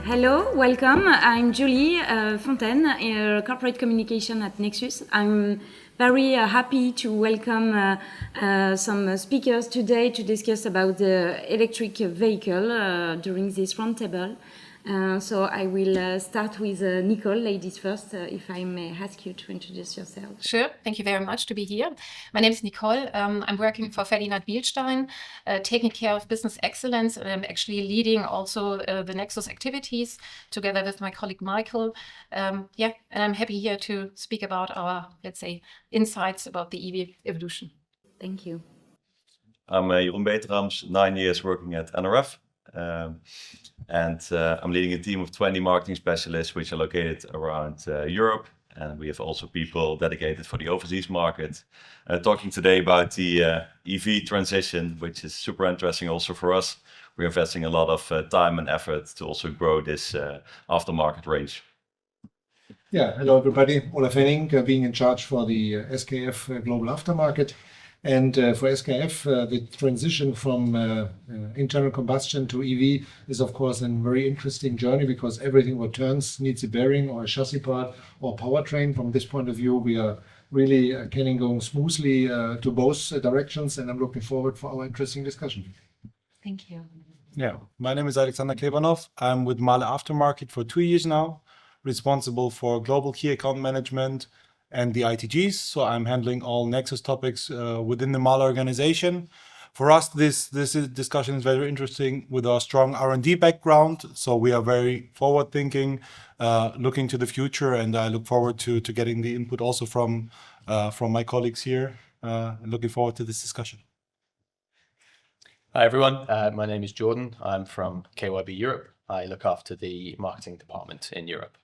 Hello, welcome. I'm Julie Fontaine, Corporate Communication at NEXUS. I'm very happy to welcome some speakers today to discuss about the electric vehicle during this roundtable. So I will start with Nicole, ladies first, if I may ask you to introduce yourself. Sure, thank you very much to be here. My name is Nicole. I'm working for Ferdinand Bilstein, taking care of business excellence, and I'm actually leading also the NEXUS activities together with my colleague Michael. And I'm happy here to speak about our, let's say, insights about the EV evolution. Thank you. I'm Jeroen Beterams, 9 years working at NRF. And I'm leading a team of 20 marketing specialists which are located around Europe, and we have also people dedicated for the overseas market. Talking today about the EV transition, which is super interesting also for us. We're investing a lot of time and effort to also grow this aftermarket range. Yeah, hello everybody. Olaf Henning, being in charge for the SKF Global Aftermarket. And for SKF, the transition from internal combustion to EV is, of course, a very interesting journey because everything what turns needs a bearing or a chassis part or powertrain. From this point of view, we are really going smoothly to both directions, and I'm looking forward for our interesting discussion. Thank you. Yeah, my name is Alexander Klebanov. I'm with MAHLE Aftermarket for 2 years now, responsible for global key account management and the ITGs. So I'm handling all NEXUS topics within the MAHLE organization. For us, this discussion is very interesting with our strong R&D background. So we are very forward thinking, looking to the future, and I look forward to getting the input also from my colleagues here. Looking forward to this discussion. Hi everyone, my name is Jordan. I'm from KYB Europe. I look after the marketing department in Europe.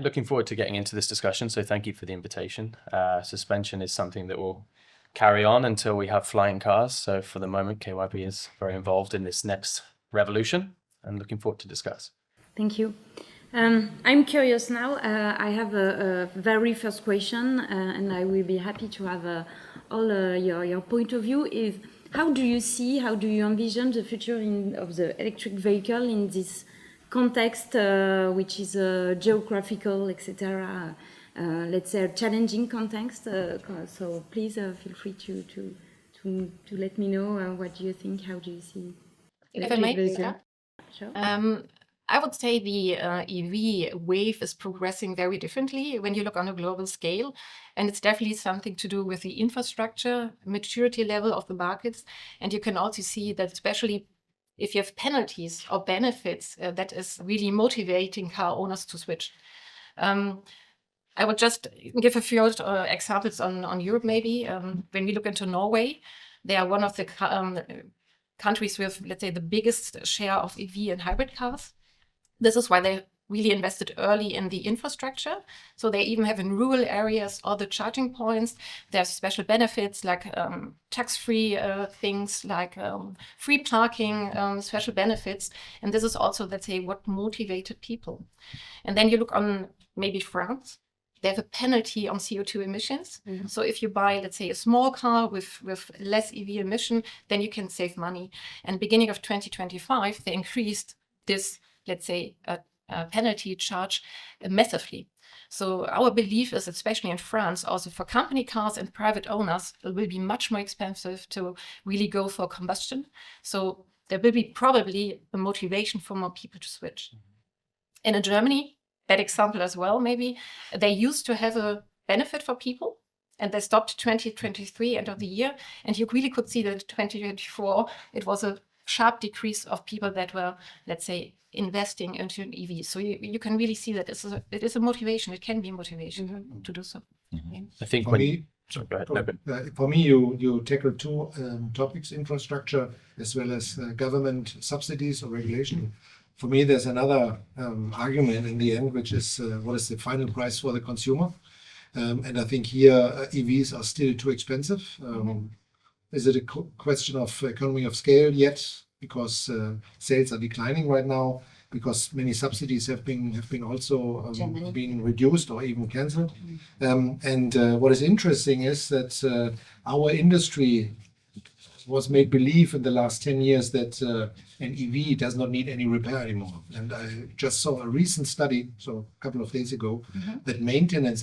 Looking forward to getting into this discussion, so thank you for the invitation. Suspension is something that will carry on until we have flying cars, so for the moment KYB is very involved in this next revolution and looking forward to discuss. Thank you. I'm curious now. I have a very first question, and I will be happy to have all your point of view. Is how do you envision the future of the electric vehicle in this context, which is geographical, etc. Let's say a challenging context. So please feel free to let me know what do you think. How do you see? If I may, Sure. I would say the EV wave is progressing very differently when you look on a global scale, and it's definitely something to do with the infrastructure, maturity level of the markets, and you can also see that especially if you have penalties or benefits, that is really motivating car owners to switch. I would just give a few examples on Europe maybe. When we look into Norway, they are one of the countries with, let's say, the biggest share of EV and hybrid cars. This is why they really invested early in the infrastructure. So they even have in rural areas all the charging points. There's special benefits like tax-free things like free parking, special benefits. And this is also, let's say, what motivated people. And then you look on maybe France. They have a penalty on CO2 emissions. Mm-hmm. So if you buy, let's say, a small car with less EV emission, then you can save money. And beginning of 2025, they increased this, let's say, penalty charge massively. So our belief is, especially in France, also for company cars and private owners, it will be much more expensive to really go for combustion. So there will be probably a motivation for more people to switch. And in Germany, that example as well, maybe, they used to have a benefit for people, and they stopped 2023 end of the year. And you really could see that in 2024, it was a sharp decrease of people that were, let's say, investing into an EV. So you can really see that it is a motivation. It can be a motivation to do so. Mm-hmm. I think for me, you tackle two topics: infrastructure as well as government subsidies or regulation. For me, there's another argument in the end, which is what is the final price for the consumer? And I think here EVs are still too expensive. Is it a question of economy of scale yet? Because sales are declining right now, because many subsidies have been also been reduced or even cancelled. And what is interesting is that our industry was made believe in the last 10 years that an EV does not need any repair anymore. And I just saw a recent study, so a couple of days ago, that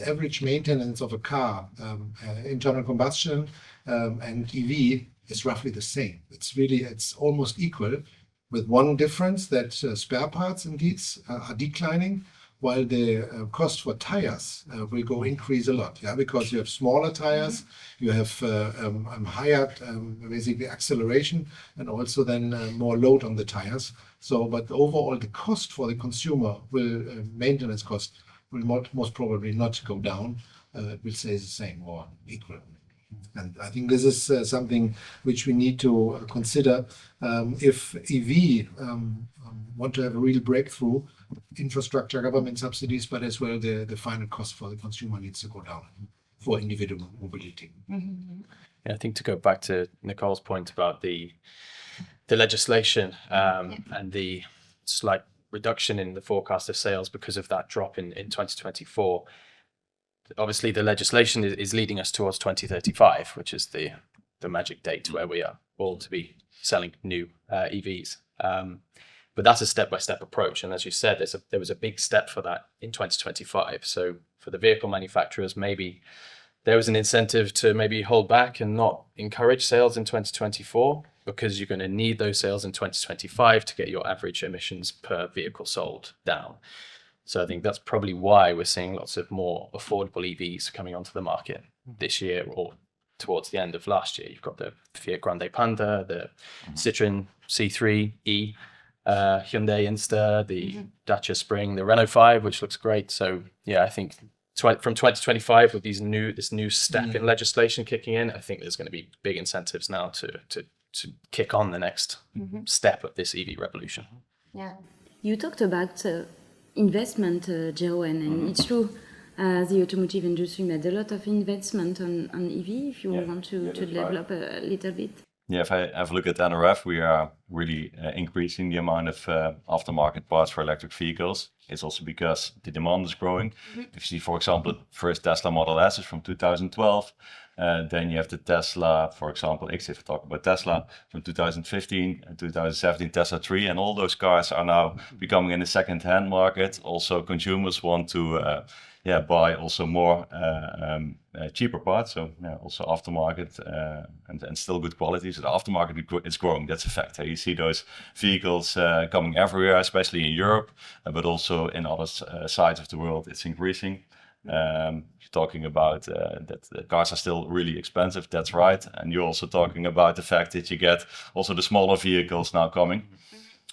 average maintenance of a car, internal combustion and EV is roughly the same. It's almost equal, with one difference that spare parts indeed are declining, while the cost for tires will increase a lot, because you have smaller tires, you have higher basically acceleration, and also then more load on the tires. So, but overall, the cost for the consumer maintenance cost will most probably not go down. It will stay the same or equal. And I think this is something which we need to consider if EV want to have a real breakthrough. Infrastructure, government subsidies, but as well the final cost for the consumer needs to go down for individual mobility. Yeah, I think to go back to Nicole's point about the legislation and the slight reduction in the forecast of sales because of that drop in 2024. Obviously, the legislation is leading us towards 2035, which is the magic date where we are all to be selling new EVs. But that's a step-by-step approach. And as you said, there was a big step for that in 2025. So for the vehicle manufacturers, maybe there was an incentive to maybe hold back and not encourage sales in 2024, because you're going to need those sales in 2025 to get your average emissions per vehicle sold down. So I think that's probably why we're seeing lots of more affordable EVs coming onto the market this year or towards the end of last year. You've got the Fiat Grande Panda, the Citroen C3e, Hyundai Insta, the Dacia Spring, the Renault 5, which looks great. So yeah, I think from 2025 with this new step in legislation kicking in, I think there's going to be big incentives now to kick on the next step of this EV revolution. Yeah, you talked about investment, Jeroen, and it's true. The automotive industry made a lot of investment on EV. If you want to develop a little bit. Yeah, if I have a look at NRF, we are really increasing the amount of aftermarket parts for electric vehicles. It's also because the demand is growing. If you see, for example, first Tesla Model S is from 2012. Then you have the Tesla, for example, if we talk about Tesla, from 2015 and 2017 Tesla 3. And all those cars are now becoming in the second-hand market. Also, consumers want to buy also more cheaper parts, so also aftermarket and still good quality. So the aftermarket is growing. That's a fact. You see those vehicles coming everywhere, especially in Europe, but also in other sides of the world. It's increasing. You're talking about that the cars are still really expensive. That's right. And you're also talking about the fact that you get also the smaller vehicles now coming.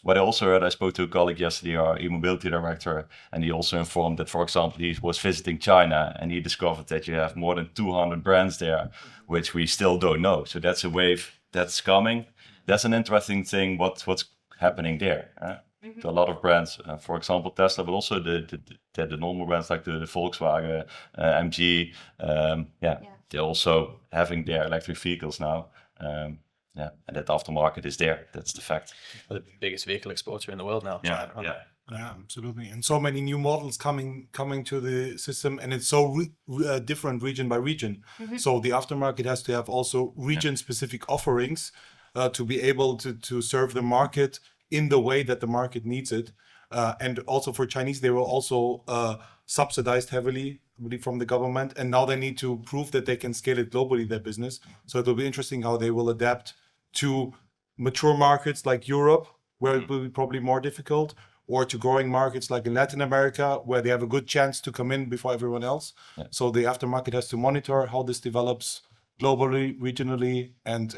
But I also heard, I spoke to a colleague yesterday, our e-mobility director, and he also informed that, for example, he was visiting China and he discovered that you have more than 200 brands there, which we still don't know. So that's a wave that's coming. That's an interesting thing, what's happening there. A lot of brands, for example, Tesla, but also the normal brands like the Volkswagen, MG, they're also having their electric vehicles now. And that aftermarket is there. That's the fact. We're the biggest vehicle exporter in the world now. Yeah, absolutely. And so many new models coming to the system, and it's so different region by region. So the aftermarket has to have also region-specific offerings to be able to serve the market in the way that the market needs it. And also for Chinese, they were also subsidized heavily from the government, and now they need to prove that they can scale it globally, their business. So it will be interesting how they will adapt to mature markets like Europe, where it will be probably more difficult, or to growing markets like in Latin America, where they have a good chance to come in before everyone else. So the aftermarket has to monitor how this develops globally, regionally, and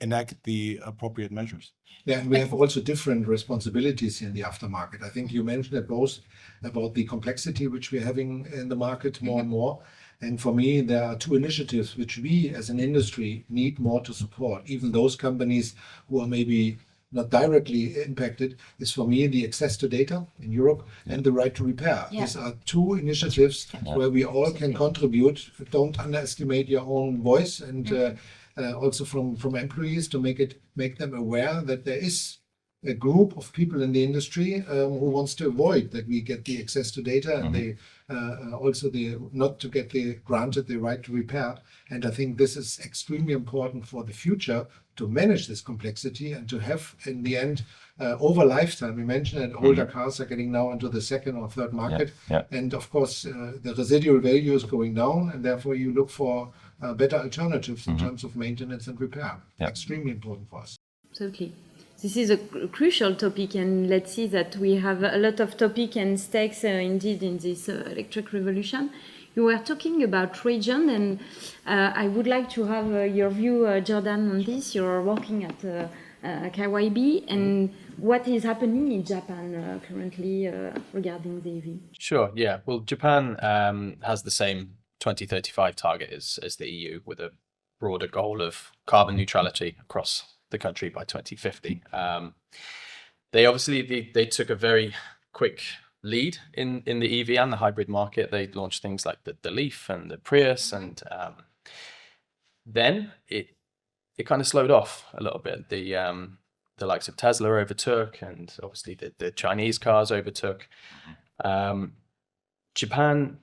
enact the appropriate measures. Yeah, and we have also different responsibilities in the aftermarket. I think you mentioned it both about the complexity which we're having in the market more and more. And for me, there are two initiatives which we as an industry need more to support. Even those companies who are maybe not directly impacted, is for me the access to data in Europe and the right to repair. These are two initiatives where we all can contribute. Don't underestimate your own voice, and also from employees to make them aware that there is a group of people in the industry who wants to avoid that we get the access to data and they also not to get granted the right to repair. And I think this is extremely important for the future to manage this complexity and to have in the end over lifetime. We mentioned that older cars are getting now into the second or third market, and of course the residual value is going down, and therefore you look for better alternatives in terms of maintenance and repair. Extremely important for us. Absolutely. This is a crucial topic, and let's see that we have a lot of topic and stakes indeed in this electric revolution. You were talking about region, and I would like to have your view, Jeroen, on this. You're working at KYB, and what is happening in Japan currently regarding the EV? Sure, yeah. Well, Japan has the same 2035 target as the EU, with a broader goal of carbon neutrality across the country by 2050. They obviously they took a very quick lead in the EV and the hybrid market. They launched things like the Leaf and the Prius, and then it kind of slowed off a little bit. The likes of Tesla overtook, and obviously the Chinese cars overtook. Japan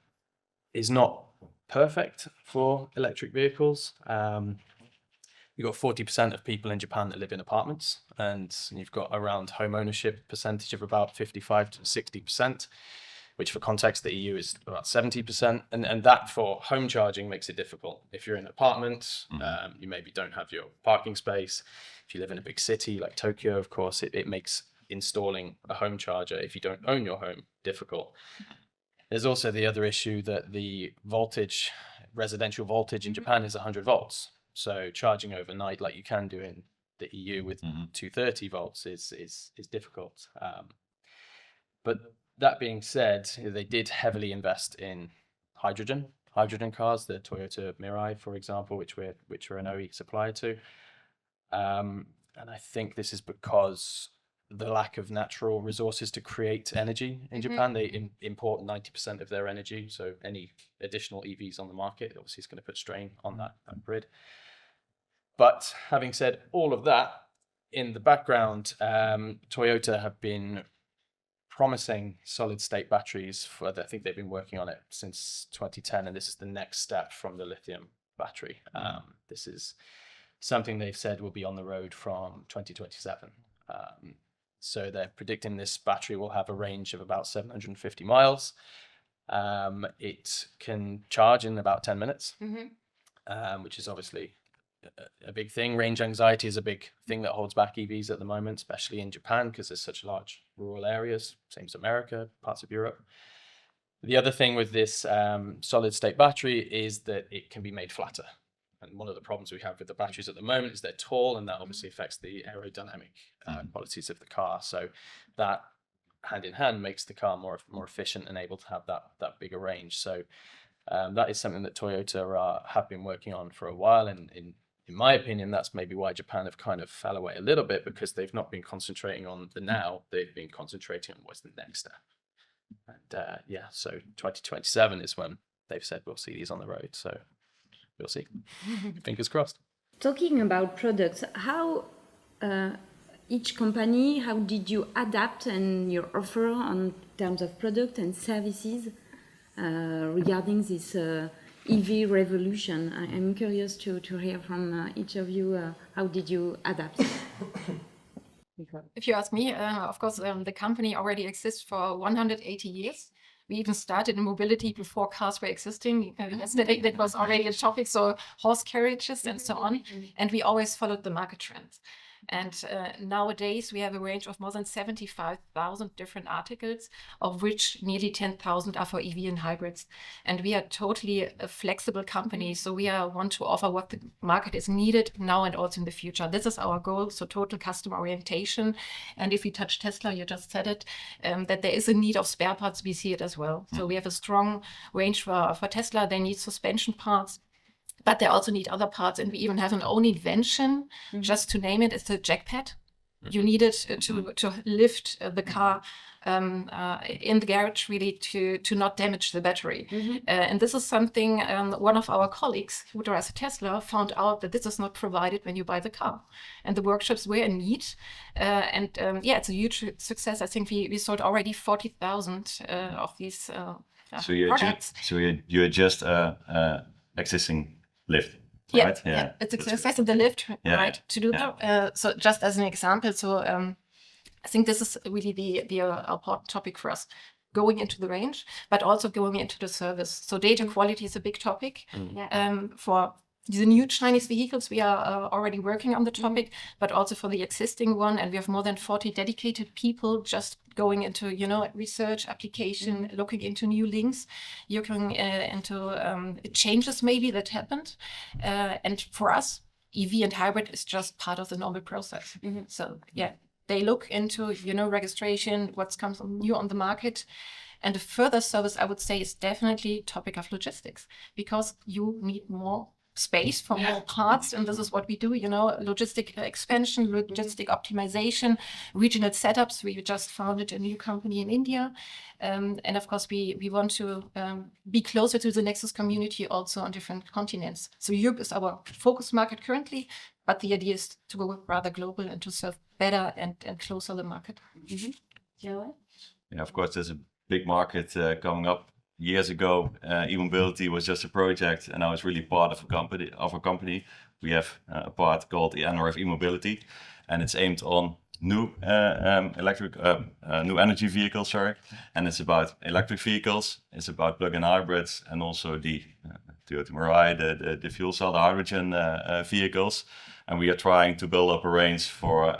is not perfect for electric vehicles. You've got 40% of people in Japan that live in apartments, and you've got around home ownership percentage of about 55 to 60%, which for context, the EU is about 70%. And that for home charging makes it difficult. If you're in an apartment, you maybe don't have your parking space. If you live in a big city like Tokyo, of course, it makes installing a home charger, if you don't own your home, difficult. There's also the other issue that the residential voltage in Japan is 100 volts. So charging overnight, like you can do in the EU with 230 volts, is difficult. But that being said, they did heavily invest in hydrogen cars, the Toyota Mirai, for example, which we're an OE supplier to. And I think this is because the lack of natural resources to create energy in Japan. They import 90% of their energy, so any additional EVs on the market obviously is going to put strain on that grid. But having said all of that, in the background, Toyota have been promising solid-state batteries. I think they've been working on it since 2010, and this is the next step from the lithium battery. This is something they've said will be on the road from 2027. So they're predicting this battery will have a range of about 750 miles. It can charge in about 10 minutes, which is obviously a big thing. Range anxiety is a big thing that holds back EVs at the moment, especially in Japan, because there's such large rural areas, same as America, parts of Europe. The other thing with this solid state battery is that it can be made flatter. And one of the problems we have with the batteries at the moment is they're tall, and that obviously affects the aerodynamic qualities of the car. So that hand in hand makes the car more efficient and able to have that bigger range. So that is something that Toyota have been working on for a while, and in my opinion, that's maybe why Japan have kind of fell away a little bit, because they've not been concentrating on the now, they've been concentrating on what's the next step. And so 2027 is when they've said we'll see these on the road. So we'll see. Fingers crossed. Talking about products, how each company, how did you adapt and your offer on terms of product and services regarding this EV revolution? I'm curious to hear from each of you. How did you adapt? If you ask me, of course, the company already exists for 180 years. We even started in mobility before cars were existing. Yesterday, that was already a topic, so horse carriages and so on. And we always followed the market trends. And nowadays, we have a range of more than 75,000 different articles, of which nearly 10,000 are for EV and hybrids. And we are totally a flexible company. So we want to offer what the market is needed now and also in the future. This is our goal, so total customer orientation. And if we touch Tesla, you just said it, that there is a need of spare parts, we see it as well. So we have a strong range for Tesla. They need suspension parts, but they also need other parts, and we even have an own invention, just to name it, it's the jack pad. you needed to lift the car in the garage really to not damage the battery. And this is something one of our colleagues who drives a Tesla found out that this is not provided when you buy the car. And the workshops were in need. Yeah, it's a huge success. I think we sold already 40,000 of these products. You adjust existing lift. Yeah, right? yeah, it's a success in the lift, right, to do that. So just as an example, I think this is really the important topic for us, going into the range, but also going into the service. So data quality is a big topic. For the new Chinese vehicles, we are already working on the topic, but also for the existing one. And we have more than 40 dedicated people just going into, research, application, looking into new links, looking into changes maybe that happened. And for us, EV and hybrid is just part of the normal process. So yeah, they look into, registration, what comes new on the market. And the further service, I would say, is definitely topic of logistics, because you need more space for more parts, and this is what we do, logistic expansion, logistic optimization, regional setups. We just founded a new company in India, and of course we want to be closer to the NEXUS community also on different continents. So Europe is our focus market currently, but the idea is to go rather global and to serve better and closer the market. Yeah, of course, there's a big market coming up. Years ago, e-mobility was just a project, and now it's really part of a company. We have a part called the NRF e-mobility, and it's aimed on new new energy vehicles. Sorry, and it's about electric vehicles. It's about plug-in hybrids, and also the Toyota Mirai, the fuel cell, the hydrogen vehicles. And we are trying to build up a range for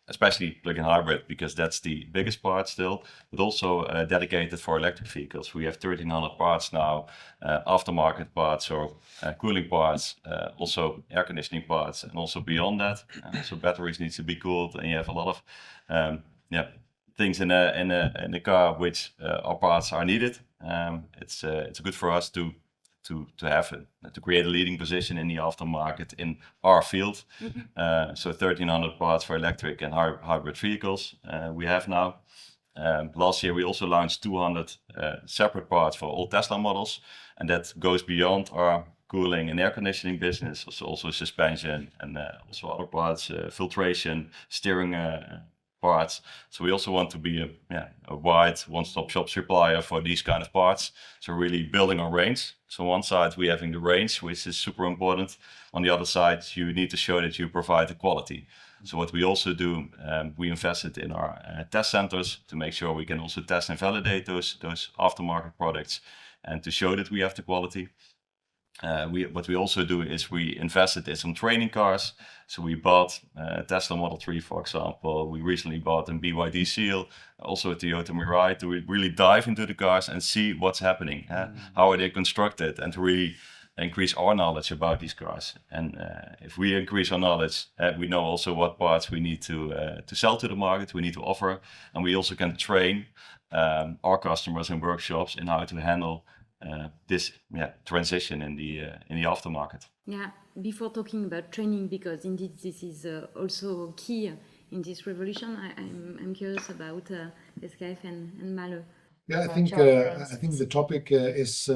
especially plug-in hybrid, because that's the biggest part still, but also dedicated for electric vehicles. We have 1,300 parts now, aftermarket parts, or cooling parts, also air conditioning parts, and also beyond that. So batteries need to be cooled, and you have a lot of things in the car which our parts are needed. It's good for us to create a leading position in the aftermarket in our field. So 1,300 parts for electric and hybrid vehicles we have now. Last year we also launched 200 separate parts for all Tesla models, and that goes beyond our cooling and air conditioning business, also suspension and also other parts, filtration, steering parts. So we also want to be a wide one-stop shop supplier for these kind of parts. So really building our range. So on one side we're having the range, which is super important. On the other side, you need to show that you provide the quality. So what we also do, we invested in our test centers to make sure we can also test and validate those aftermarket products, and to show that we have the quality. What we also do is we invested in some training cars. So we bought Tesla Model 3, for example. We recently bought a BYD Seal, also a Toyota Mirai, to really dive into the cars and see what's happening, how are they constructed, and to really increase our knowledge about these cars. And if we increase our knowledge, we know also what parts we need to sell to the market, we need to offer, and we also can train our customers in workshops in how to handle this transition in the aftermarket. Yeah, before talking about training, because indeed this is also key in this revolution, I'm curious about SKF and MAHLE. Yeah, I think the topic is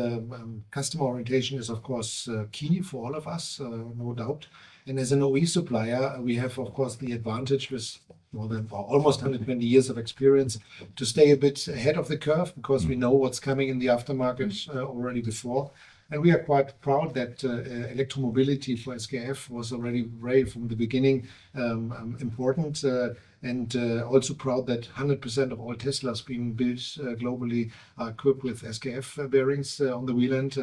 customer orientation is of course key for all of us, no doubt. And as an OE supplier, we have of course the advantage with more than almost 120 years of experience to stay a bit ahead of the curve, because we know what's coming in the aftermarket already before. And we are quite proud that electromobility for SKF was already from the beginning important, and also proud that 100% of all Teslas being built globally are equipped with SKF bearings on the wheel end.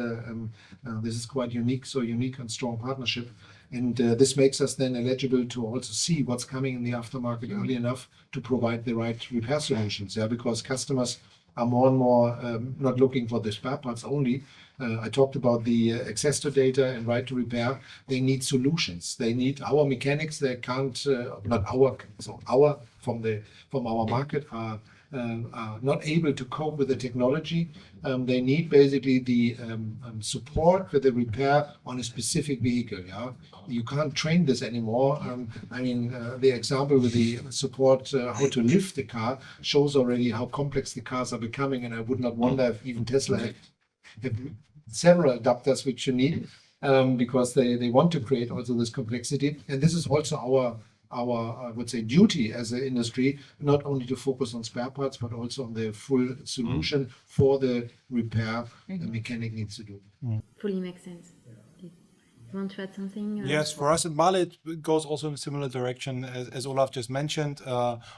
This is quite unique, so unique and strong partnership. And this makes us then eligible to also see what's coming in the aftermarket early enough to provide the right repair solutions. Yeah, because customers are more and more not looking for the spare parts only. I talked about the access to data and right to repair. They need solutions. They need our mechanics. They can't from our market are are not able to cope with the technology. They need basically the support for the repair on a specific vehicle. Yeah, you can't train this anymore. The example with the support how to lift the car shows already how complex the cars are becoming, and I would not wonder if even Tesla have several adapters which you need because they want to create also this complexity. And this is also our I would say duty as an industry, not only to focus on spare parts, but also on the full solution for the repair the mechanic needs to do. Fully makes sense. You want to add something? Yes, for us at MAHLE, it goes also in a similar direction as Olaf just mentioned.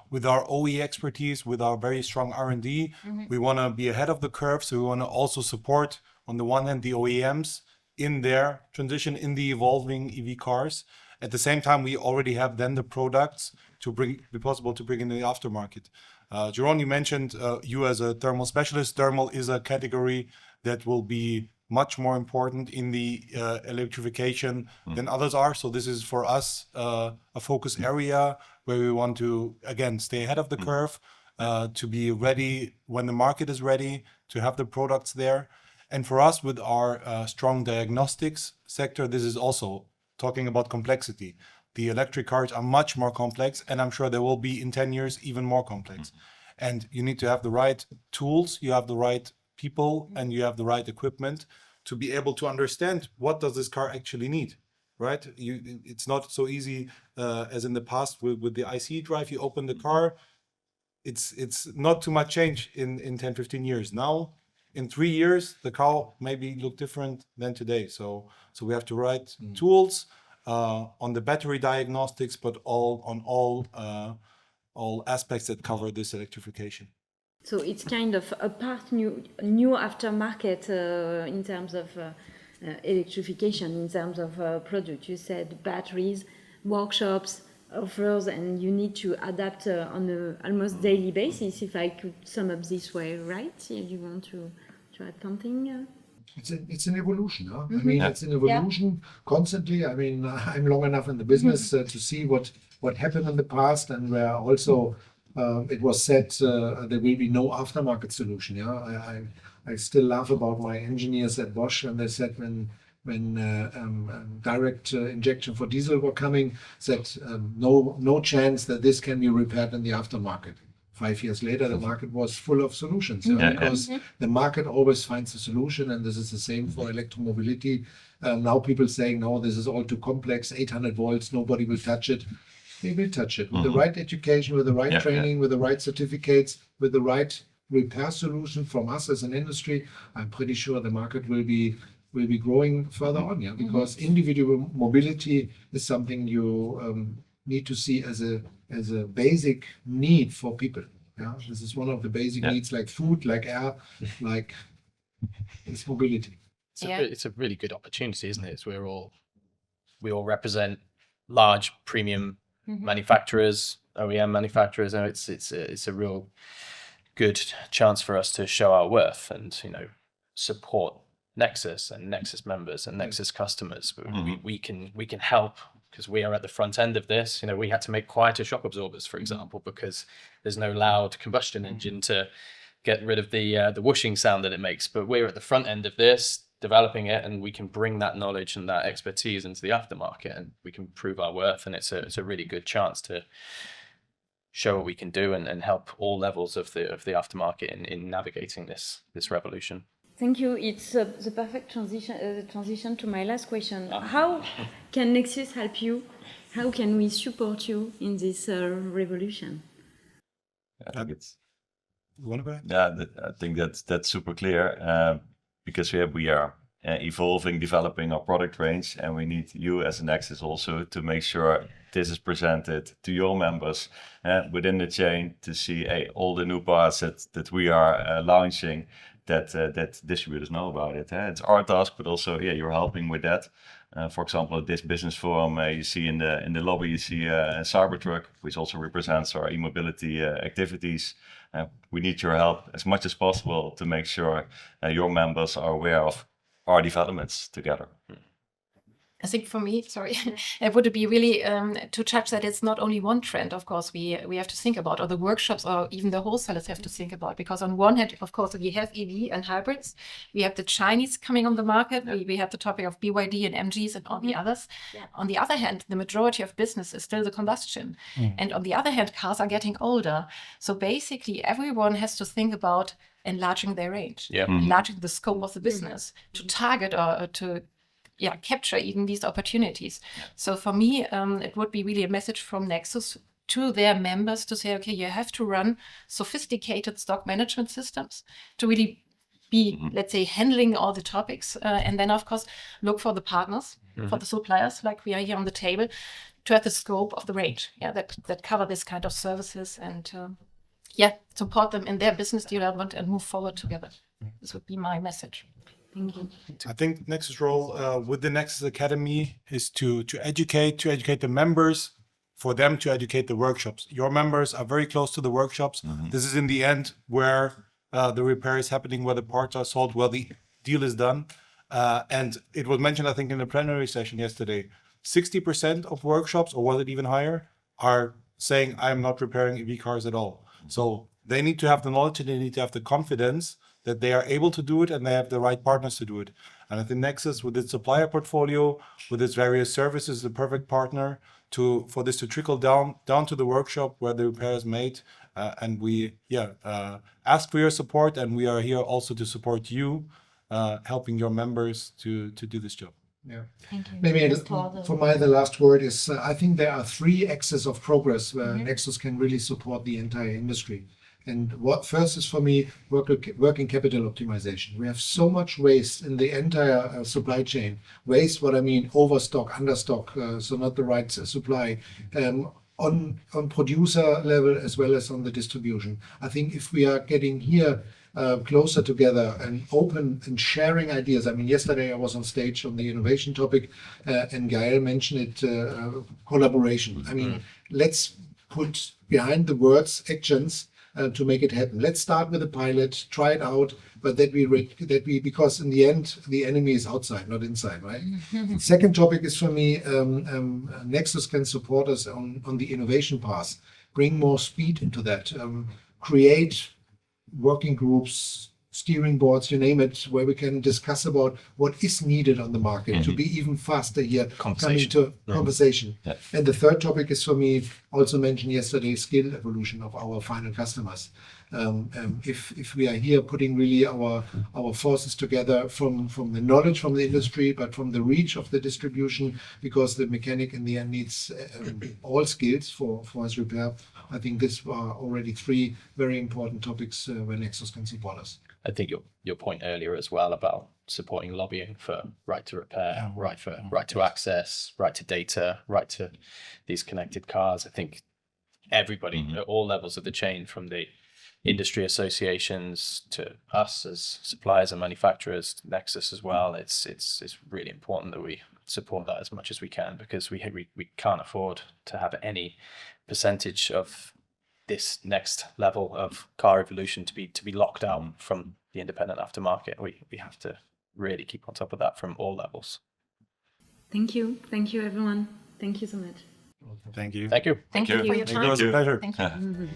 With our OE expertise, with our very strong R&D, we want to be ahead of the curve. So we want to also support, on the one hand, the OEMs in their transition in the evolving EV cars. At the same time, we already have then the products to be possible to bring in the aftermarket. Jeroen, you mentioned you as a thermal specialist. Thermal is a category that will be much more important in the electrification than others are. So this is for us a focus area where we want to, again, stay ahead of the curve, to be ready when the market is ready, to have the products there. And for us, with our strong diagnostics sector, this is also talking about complexity. The electric cars are much more complex, and I'm sure they will be in 10 years even more complex. And you need to have the right tools, you have the right people, and you have the right equipment to be able to understand what does this car actually need, right? It's not so easy as in the past with the ICE drive. You open the car, it's not too much change in 10, 15 years. Now, in 3 years, the car maybe look different than today. So we have the right tools on the battery diagnostics, but on all aspects that cover this electrification. So it's kind of a part new aftermarket in terms of electrification, in terms of product. You said batteries, workshops, offers, and you need to adapt on a almost daily basis, if I could sum up this way, right? You want to add something? It's an evolution. Huh? I mean, it's an evolution constantly. I mean, I'm long enough in the business to see what happened in the past, and where also it was said there will be no aftermarket solution. Yeah, I still laugh about my engineers at Bosch, and they said when direct injection for diesel were coming, said no chance that this can be repaired in the aftermarket. 5 years later, the market was full of solutions, because the market always finds a solution, and this is the same for electromobility. Now people saying, no, this is all too complex, 800 volts, nobody will touch it. They will touch it with the right education, with the right training, with the right certificates, with the right repair solution from us as an industry. I'm pretty sure the market will be growing further on, because individual mobility is something you need to see as a basic need for people. Yeah, this is one of the basic needs, like food, like air, like it's mobility. It's a really good opportunity, isn't it? It's we all represent large premium manufacturers, OEM manufacturers, and it's a real good chance for us to show our worth and support NEXUS and NEXUS members and NEXUS customers. We can help, because we are at the front end of this. We had to make quieter shock absorbers, for example, because there's no loud combustion engine to get rid of the whooshing sound that it makes. But we're at the front end of this, developing it, and we can bring that knowledge and that expertise into the aftermarket, and we can prove our worth. And it's a really good chance to show what we can do and help all levels of the aftermarket in navigating this revolution. Thank you. It's the perfect transition to my last question. How can NEXUS help you? How can we support you in this revolution? I think it's. You want to go ahead? Yeah, I think that's super clear, because we are evolving, developing our product range, and we need you as a NEXUS also to make sure this is presented to your members within the chain to see all the new parts that we are launching. That distributors know about it. It's our task, but also you're helping with that. For example, at this business forum, you see in the lobby, you see a Cybertruck, which also represents our e-mobility activities. We need your help as much as possible to make sure your members are aware of our developments together. I think for me, it would be really to touch that it's not only one trend, of course, we have to think about, or the workshops or even the wholesalers have to think about. Because on one hand, of course, we have EV and hybrids. We have the Chinese coming on the market. We have the topic of BYD and MGs and all the others. Yeah. On the other hand, the majority of business is still the combustion. And on the other hand, cars are getting older. So basically, everyone has to think about enlarging their range, enlarging the scope of the business to target or to capture even these opportunities. So for me, it would be really a message from Nexus to their members to say, okay, you have to run sophisticated stock management systems to really be, let's say, handling all the topics. And then, of course, look for the partners, for the suppliers, like we are here on the table, to have the scope of the range that cover this kind of services and support them in their business development and move forward together. This would be my message. Thank you. I think Nexus role with the Nexus Academy is to educate the members, for them to educate the workshops. Your members are very close to the workshops. This is in the end where the repair is happening, where the parts are sold, where the deal is done. And it was mentioned, I think, in the plenary session yesterday, 60% of workshops, or was it even higher, are saying, I'm not repairing EV cars at all. So they need to have the knowledge and they need to have the confidence that they are able to do it and they have the right partners to do it. And I think Nexus, with its supplier portfolio, with its various services, is the perfect partner for this to trickle down to the workshop where the repair is made. And we ask for your support, and we are here also to support you, helping your members to do this job. Yeah. Thank you. Maybe the last word is, I think there are 3 axes of progress where Nexus can really support the entire industry. And what first is for me, working capital optimization. We have so much waste in the entire supply chain. Waste, what I mean, overstock, understock, so not the right supply, on producer level as well as on the distribution. I think if we are getting here closer together and open and sharing ideas. I mean, yesterday I was on stage on the innovation topic, and Gael mentioned it, collaboration. I mean, let's put behind the words actions to make it happen. Let's start with a pilot, try it out, but that we because in the end the enemy is outside, not inside, right? Second topic is for me, Nexus can support us on the innovation path, bring more speed into that, create working groups, steering boards, you name it, where we can discuss about what is needed on the market to be even faster here, coming to conversation. Yeah. And the third topic is for me, also mentioned yesterday, skill evolution of our final customers. If we are here putting really our forces together from the knowledge from the industry, but from the reach of the distribution, because the mechanic in the end needs all skills for his repair. I think these are already 3 very important topics where Nexus can support us. I think your point earlier as well about supporting lobbying for right to repair, right to access, right to data, right to these connected cars. I think everybody at all levels of the chain, from the industry associations to us as suppliers and manufacturers, Nexus as well, it's really important that we support that as much as we can, because we can't afford to have any percentage of this next level of car evolution to be locked out from the independent aftermarket. We have to really keep on top of that from all levels. Thank you everyone. Thank you so much. Thank you. Thank you for your time. It was a pleasure. Thank you.